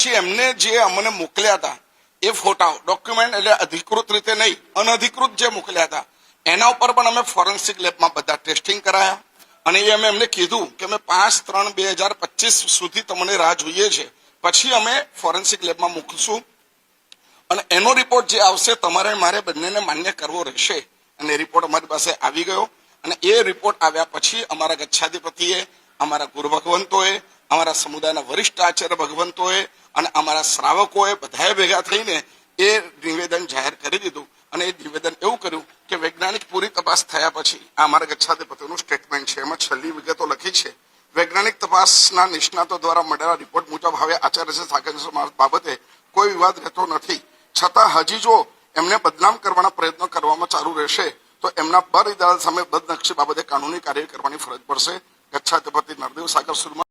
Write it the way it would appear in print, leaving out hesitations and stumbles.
એમને જે અમને મોકલ્યા હતા એ ફોટા ડોક્યુમેન્ટ એટલે અધિકૃત રીતે નહીં અનધિકૃત જે મોકલ્યા હતા એના ઉપર પણ અમે ફોરેન્સિક લેબમાં બધા ટેસ્ટિંગ કરાયા અને એ અમે એમને કીધું કે અમે 5/3/2025 સુધી તમને રાહ જોઈએ છે, પછી અમે ફોરેન્સિક લેબમાં મૂકશું અને એનો રિપોર્ટ જે આવશે તમારે મારે બંનેને માન્ય કરવો રહેશે અને એ રિપોર્ટ અમારી પાસે આવી ગયો અને એ રિપોર્ટ આવ્યા પછી અમારા ગચ્છાધિપતિએ, અમારા ગુરુ ભગવંતોએ, અમારા સમુદાયના વરિષ્ઠ આચાર્ય ભગવંતોએ અને અમારા શ્રાવકોએ બધાએ ભેગા થઈને એ નિવેદન જાહેર કરી દીધું અને એ નિવેદન એવું કર્યું કે વૈજ્ઞાનિક પૂરી તપાસ થયા પછી આ અમારા ગચ્છાધિપતિનું સ્ટેટમેન્ટ છે, એમાં છેલ્લી વિગતો લખી છે. વૈજ્ઞાનિક તપાસના નિષ્ણાતો દ્વારા મળેલા રિપોર્ટ મુજબ હવે આચાર્ય સાગર બાબતે કોઈ વિવાદ રહેતો નથી, છતાં હજી જો એમને બદનામ કરવાના પ્રયત્નો કરવામાં ચાલુ રહેશે તો એમના પર અદાલત સામે બદનક્ષી બાબતે કાનૂની કાર્યવાહી કરવાની ફરજ પડશે. ગચ્છાધિપતિ નરદેવ સાગર સુરમા